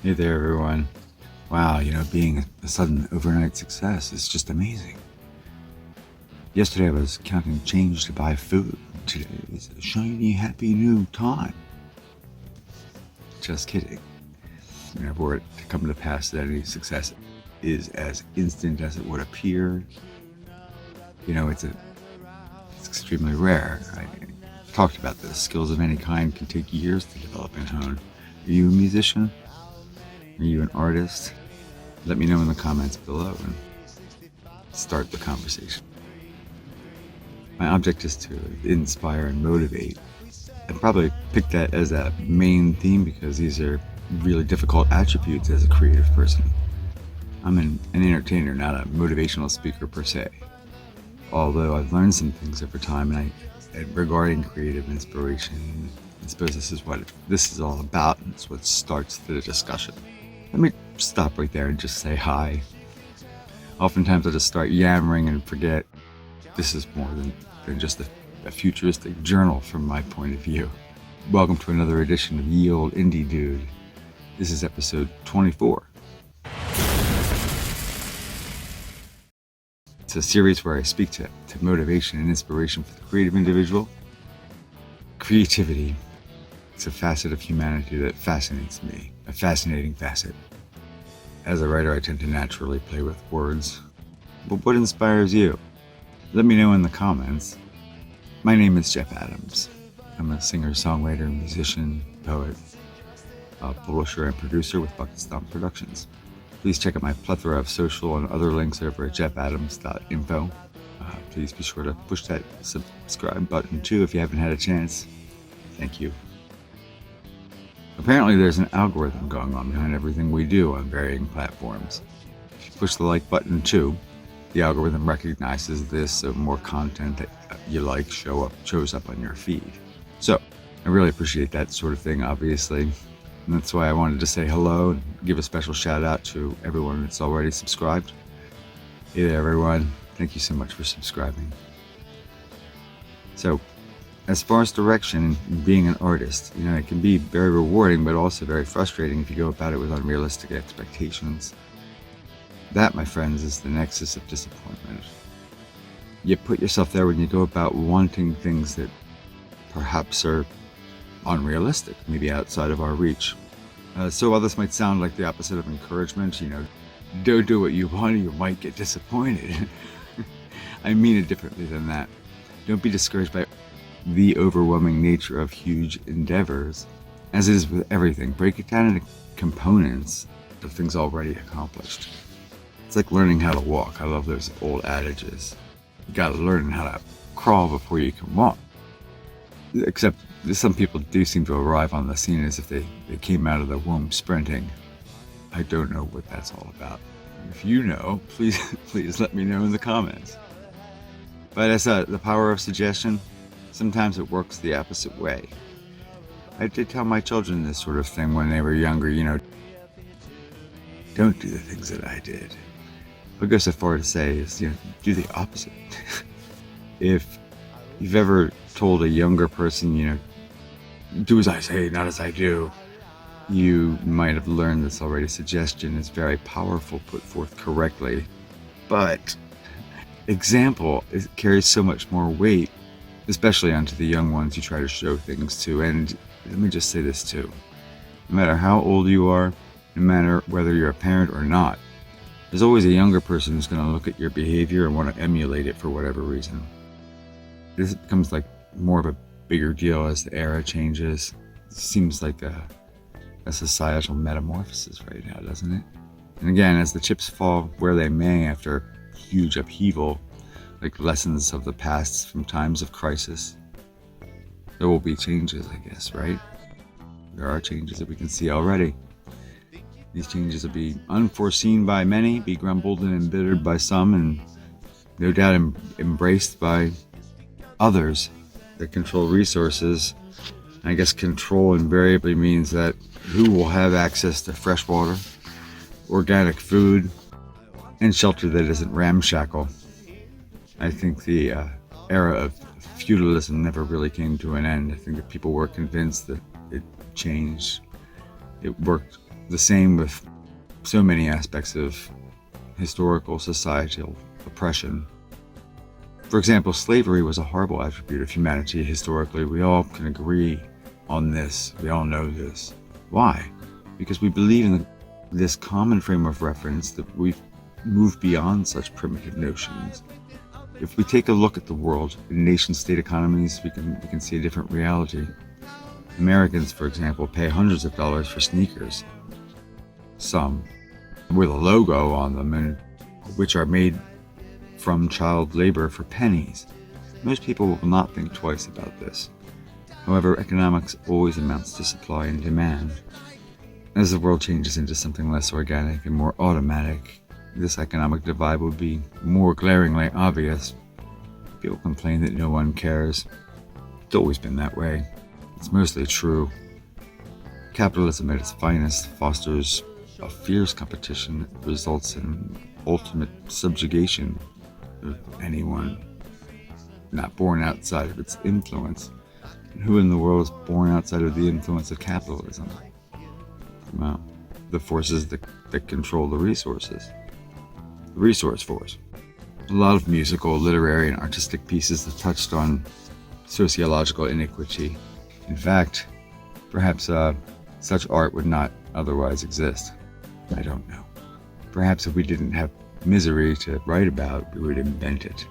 Hey there, everyone. Wow, being a sudden overnight success is just amazing. Yesterday I was counting change to buy food. Today is a shiny, happy new time. Just kidding. For it to come to pass that any success is as instant as it would appear, it's extremely rare. I talked about this. Skills of any kind can take years to develop and hone. Are you a musician? Are you an artist? Let me know in the comments below and start the conversation. My object is to inspire and motivate. I'd probably pick that as a main theme because these are really difficult attributes as a creative person. I'm an entertainer, not a motivational speaker per se. Although I've learned some things over time regarding creative inspiration. I suppose this is what this is all about, and it's what starts the discussion. Let me stop right there and just say hi. Oftentimes I just start yammering and forget this is more than just a futuristic journal from my point of view. Welcome to another edition of Ye Olde Indie Dude. This is episode 24. It's a series where I speak to motivation and inspiration for the creative individual. Creativity. It's a facet of humanity that fascinates me, a fascinating facet. As a writer, I tend to naturally play with words. But what inspires you? Let me know in the comments. My name is Jeff Adams. I'm a singer, songwriter, musician, poet, publisher, and producer with Bucket Stomp Productions. Please check out my plethora of social and other links over at jeffadams.info. Please be sure to push that subscribe button too if you haven't had a chance. Thank you. Apparently there's an algorithm going on behind everything we do on varying platforms. If you push the like button too, the algorithm recognizes this, so more content that you like shows up on your feed. So I really appreciate that sort of thing, obviously. And that's why I wanted to say hello and give a special shout out to everyone that's already subscribed. Hey there, everyone. Thank you so much for subscribing. So, as far as direction and being an artist, it can be very rewarding, but also very frustrating if you go about it with unrealistic expectations. That, my friends, is the nexus of disappointment. You put yourself there when you go about wanting things that perhaps are unrealistic, maybe outside of our reach. So while this might sound like the opposite of encouragement, don't do what you want or you might get disappointed. I mean it differently than that. Don't be discouraged by the overwhelming nature of huge endeavors. As it is with everything, break it down into components of things already accomplished. It's like learning how to walk. I love those old adages. You gotta learn how to crawl before you can walk. Except some people do seem to arrive on the scene as if they came out of the womb sprinting. I don't know what that's all about. If you know, please let me know in the comments. But as the power of suggestion, sometimes it works the opposite way. I did tell my children this sort of thing when they were younger, don't do the things that I did. I'll go so far to say is, do the opposite. If you've ever told a younger person, do as I say, not as I do, you might have learned this already. Suggestion is very powerful, put forth correctly. But example carries so much more weight, especially onto the young ones you try to show things to. And let me just say this too. No matter how old you are, no matter whether you're a parent or not, there's always a younger person who's going to look at your behavior and want to emulate it for whatever reason. This becomes like more of a bigger deal as the era changes. It seems like a societal metamorphosis right now, doesn't it? And again, as the chips fall where they may after huge upheaval, like lessons of the past from times of crisis, there will be changes, I guess, right? There are changes that we can see already. These changes will be unforeseen by many, be grumbled and embittered by some, and no doubt embraced by others that control resources. I guess control invariably means that who will have access to fresh water, organic food, and shelter that isn't ramshackle. I think the era of feudalism never really came to an end. I think that people were convinced that it changed. It worked The same with so many aspects of historical societal oppression. For example, slavery was a horrible attribute of humanity historically. We all can agree on this. We all know this. Why? Because we believe in this common frame of reference that we've moved beyond such primitive notions. If we take a look at the world in nation-state economies, we can see a different reality. Americans, for example, pay hundreds of dollars for sneakers. Some with a logo on them, and which are made from child labor for pennies. Most people will not think twice about this. However, economics always amounts to supply and demand. As the world changes into something less organic and more automatic, this economic divide will be more glaringly obvious. People complain that no one cares. It's always been that way. It's mostly true. Capitalism at its finest fosters a fierce competition that results in ultimate subjugation of anyone not born outside of its influence. And who in the world is born outside of the influence of capitalism? Well, the forces that control the resources. The resource force. A lot of musical, literary, and artistic pieces have touched on sociological inequity. In fact, perhaps such art would not otherwise exist. I don't know. Perhaps if we didn't have misery to write about, we would invent it.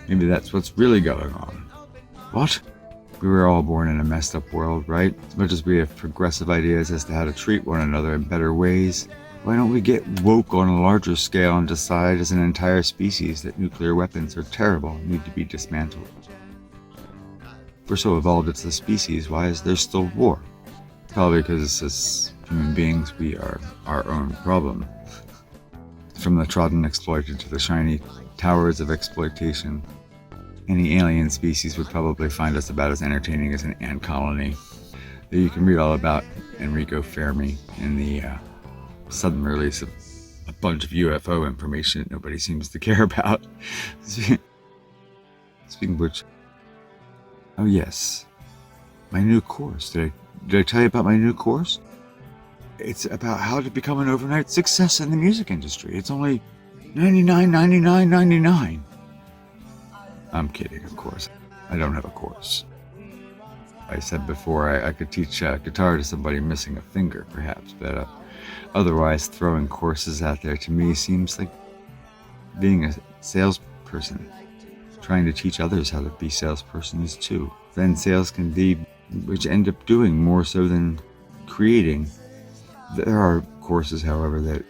Maybe that's what's really going on. What? We were all born in a messed up world, right? As much as we have progressive ideas as to how to treat one another in better ways, why don't we get woke on a larger scale and decide as an entire species that nuclear weapons are terrible and need to be dismantled? If we're so evolved as a species, why is there still war? Probably because as human beings, we are our own problem. From the trodden exploited to the shiny towers of exploitation, any alien species would probably find us about as entertaining as an ant colony that you can read all about Enrico Fermi in the sudden release of a bunch of UFO information that nobody seems to care about. Speaking of which, oh yes, my new course. Did I tell you about my new course? It's about how to become an overnight success in the music industry. It's only $99.99. I'm kidding, of course. I don't have a course. I said before I could teach guitar to somebody missing a finger, perhaps, but otherwise throwing courses out there to me seems like being a salesperson, trying to teach others how to be salespersons too. Then sales can be, which end up doing more so than creating. There are courses, however, that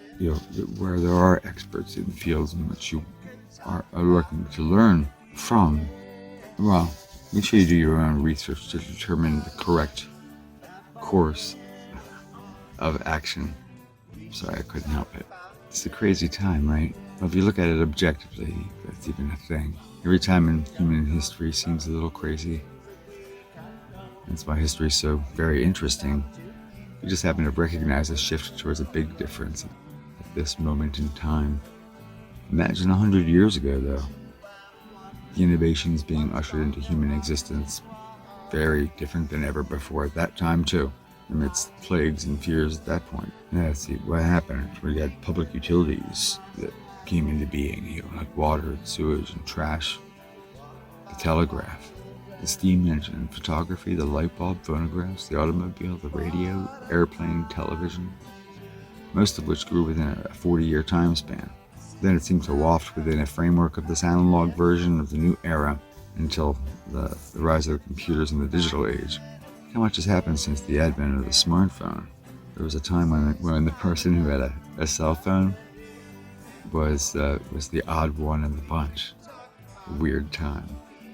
where there are experts in the fields in which you are looking to learn from. Well, make sure you do your own research to determine the correct course of action. Sorry, I couldn't help it. It's a crazy time, right? Well, if you look at it objectively, that's even a thing. Every time in human history seems a little crazy. That's why history is so very interesting. We just happen to recognize a shift towards a big difference at this moment in time. Imagine 100 years ago, though. The innovations being ushered into human existence, very different than ever before at that time, too. Amidst plagues and fears at that point. Now, let's see what happened. We had public utilities that came into being, like water, and sewage, and trash. The telegraph, the steam engine, photography, the light bulb, phonographs, the automobile, the radio, airplane, television, most of which grew within a 40-year time span. Then it seemed to waft within a framework of this analog version of the new era until the rise of the computers and the digital age. How much has happened since the advent of the smartphone? There was a time when the person who had a cell phone was the odd one in the bunch. A weird time.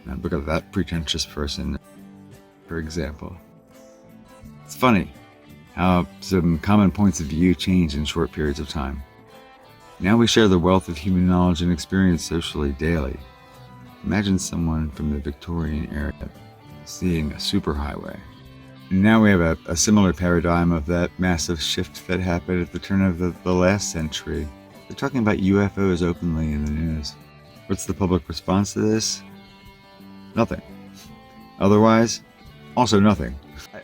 Now look at that pretentious person, for example. It's funny how some common points of view change in short periods of time. Now we share the wealth of human knowledge and experience socially daily. Imagine someone from the Victorian era seeing a superhighway. And now we have a similar paradigm of that massive shift that happened at the turn of the last century. They're talking about UFOs openly in the news. What's the public response to this? Nothing. Otherwise, also nothing.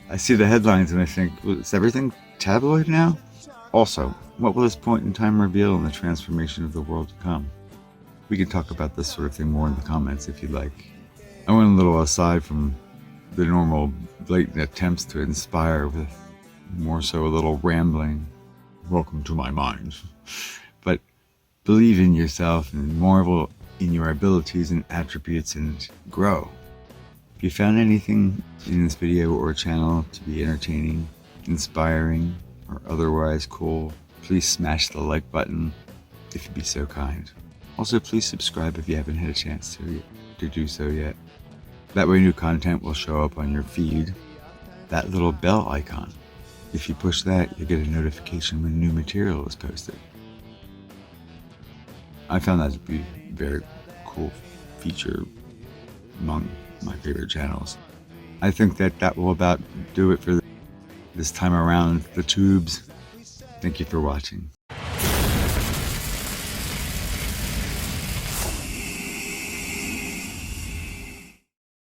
I see the headlines and I think, well, is everything tabloid now? Also, what will this point in time reveal in the transformation of the world to come? We can talk about this sort of thing more in the comments if you'd like. I went a little aside from the normal blatant attempts to inspire with more so a little rambling. Welcome to my mind. But believe in yourself and marvel in your abilities and attributes and grow. If you found anything in this video or channel to be entertaining, inspiring, or otherwise cool, please smash the like button if you'd be so kind. Also, please subscribe if you haven't had a chance to do so yet. That way new content will show up on your feed. That little bell icon. If you push that, you'll get a notification when new material is posted. I found that to be a very cool feature among my favorite channels. I think that will about do it for this time around the tubes. Thank you for watching.